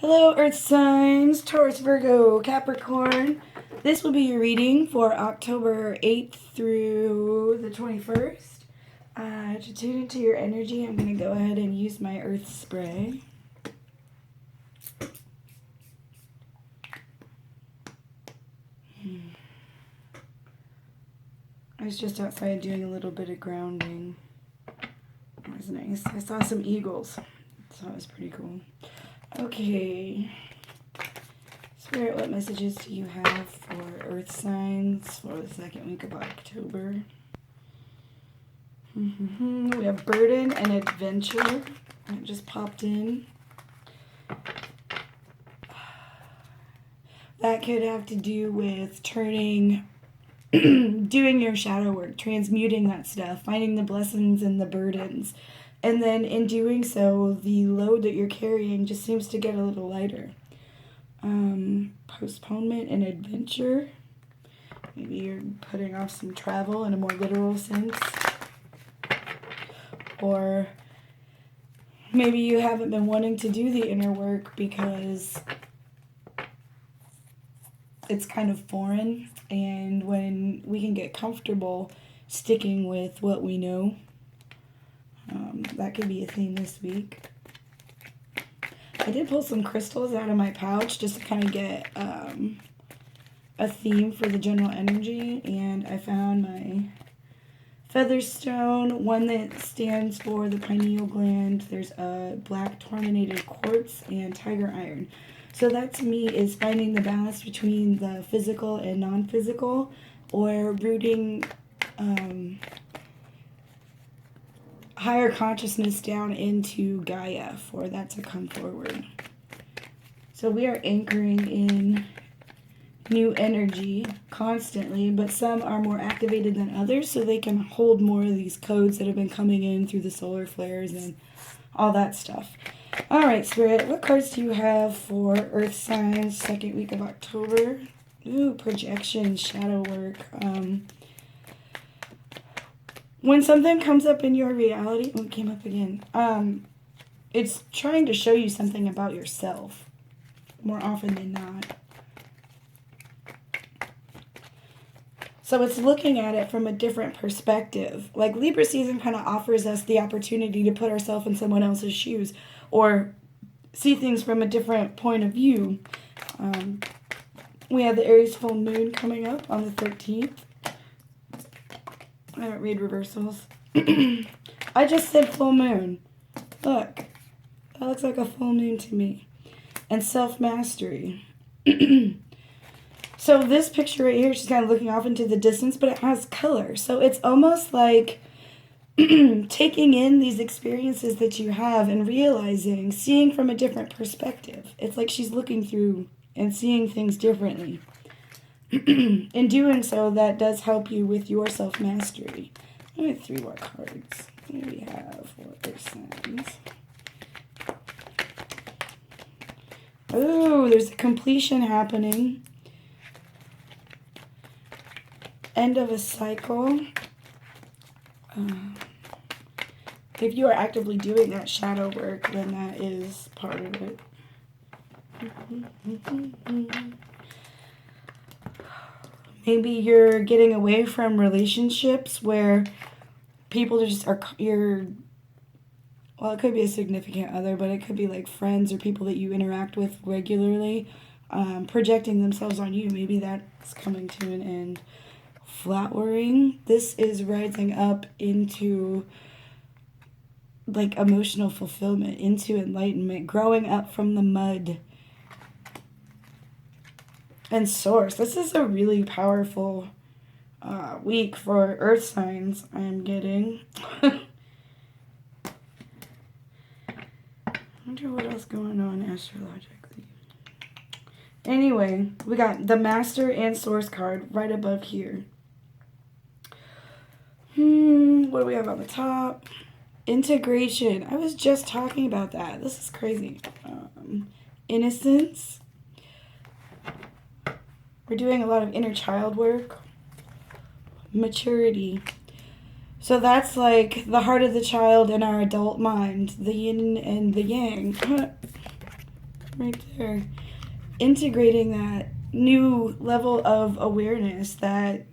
Hello, Earth signs, Taurus, Virgo, Capricorn. This will be your reading for October 8th through the 21st. To tune into your energy, I'm going to go ahead and use my Earth spray. I was just outside doing a little bit of grounding. It was nice. I saw some eagles, so that was pretty cool. Okay. Spirit, what messages do you have for Earth signs for the second week of October? We have burden and adventure. It just popped in. That could have to do with turning, doing your shadow work, transmuting that stuff, finding the blessings and the burdens. And then in doing so, the load that you're carrying just seems to get a little lighter. Postponement and adventure. Maybe you're putting off some travel in a more literal sense. Or maybe you haven't been wanting to do the inner work because it's kind of foreign. And when we can get comfortable sticking with what we know, that could be a theme this week. I did pull some crystals out of my pouch just to kind of get a theme for the general energy, and I found my Featherstone, one that stands for the pineal gland. There's a black tourmalated quartz and tiger iron. So that to me is finding the balance between the physical and non-physical, or rooting higher consciousness down into Gaia for that to come forward. So we are anchoring in new energy constantly, but some are more activated than others, so they can hold more of these codes that have been coming in through the solar flares and all that stuff. All right, Spirit, what cards do you have for Earth signs, second week of October? Ooh, projection, shadow work. When something comes up in your reality, it came up again. It's trying to show you something about yourself, more often than not. So it's looking at it from a different perspective. Like Libra season kind of offers us the opportunity to put ourselves in someone else's shoes or see things from a different point of view. We have the Aries full moon coming up on the 13th. I don't read reversals. I just said full moon. Look, that looks like a full moon to me. And self-mastery. So this picture right here, she's kind of looking off into the distance, but it has color. So it's almost like taking in these experiences that you have and realizing, seeing from a different perspective. It's like she's looking through and seeing things differently. In doing so, that does help you with your self-mastery. I have 3 more cards. What do we have for Earth signs? Oh, there's a completion happening. End of a cycle. If you are actively doing that shadow work, then that is part of it. Maybe you're getting away from relationships where people just are, well, it could be a significant other, but it could be like friends or people that you interact with regularly, projecting themselves on you. Maybe that's coming to an end. Flowering. This is rising up into like emotional fulfillment, into enlightenment, growing up from the mud. And source. This is a really powerful week for Earth signs I'm getting. I wonder what else going on astrologically. Anyway, we got the Master and Source card right above here. What do we have on the top? Integration. I was just talking about that. This is crazy. Innocence. We're doing a lot of inner child work. Maturity. So that's like the heart of the child and our adult mind. The yin and the yang. right there. Integrating that new level of awareness, that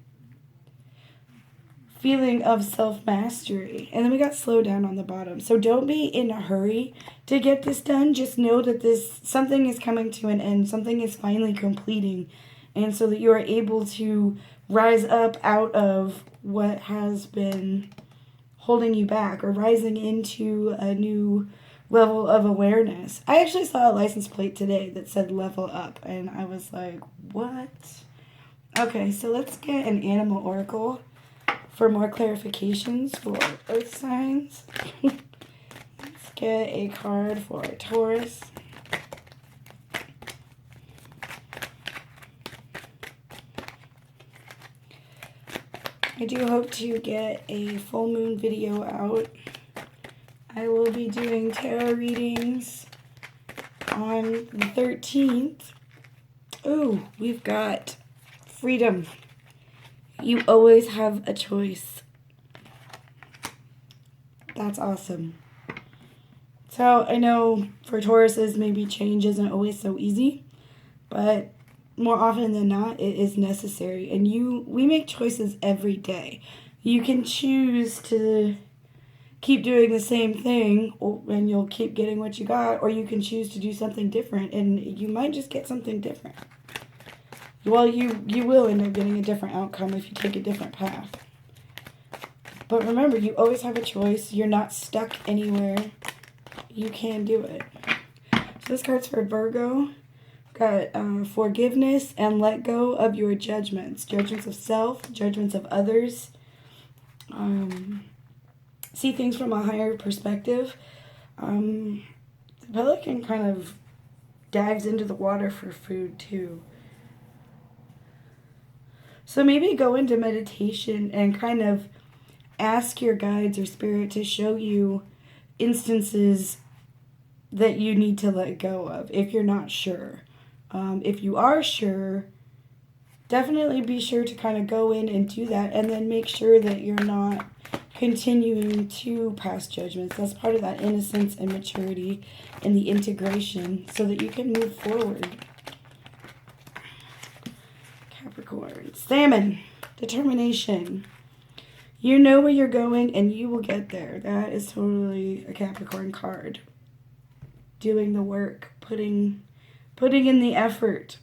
feeling of self-mastery. And then we got slow down on the bottom. So don't be in a hurry to get this done. Just know that something is coming to an end. Something is finally completing. And so that you are able to rise up out of what has been holding you back, or rising into a new level of awareness. I actually saw a license plate today that said level up, and I was like, what? Okay, so let's get an animal oracle for more clarifications for earth signs. Let's get a card for Taurus. I do hope to get a full moon video out. I will be doing tarot readings on the 13th. Oh, we've got freedom. You always have a choice. That's awesome. So I know for Tauruses, maybe change isn't always so easy, but more often than not, it is necessary. And we make choices every day. You can choose to keep doing the same thing and you'll keep getting what you got, or you can choose to do something different and you might just get something different. Well, you will end up getting a different outcome if you take a different path. But remember, you always have a choice. You're not stuck anywhere. You can do it. So this card's for Virgo. Got forgiveness and let go of your judgments. Judgments of self, judgments of others. See things from a higher perspective. The pelican kind of dives into the water for food too. So maybe go into meditation and kind of ask your guides or spirit to show you instances that you need to let go of if you're not sure. If you are sure, definitely be sure to kind of go in and do that, and then make sure that you're not continuing to pass judgments. That's part of that innocence and maturity and the integration so that you can move forward. Capricorn. Salmon. Determination. You know where you're going and you will get there. That is totally a Capricorn card. Doing the work. Putting in the effort.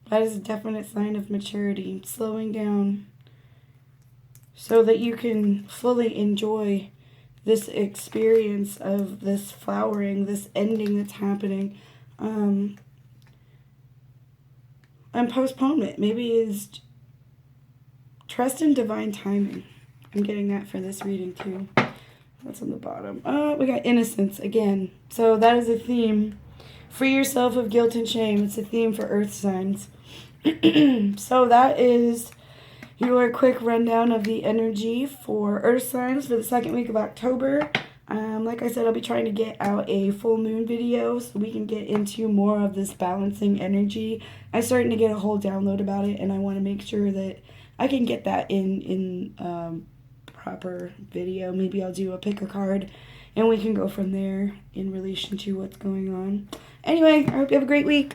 That is a definite sign of maturity. Slowing down so that you can fully enjoy this experience of this flowering, this ending that's happening. And postponement. Maybe is trust in divine timing. I'm getting that for this reading too. That's on the bottom. We got innocence again. So that is a theme. Free yourself of guilt and shame. It's a theme for earth signs. So that is your quick rundown of the energy for earth signs for the second week of October. Like I said, I'll be trying to get out a full moon video so we can get into more of this balancing energy. I'm starting to get a whole download about it, and I want to make sure that I can get that in proper video. Maybe I'll do a pick a card, and we can go from there in relation to what's going on. Anyway, I hope you have a great week.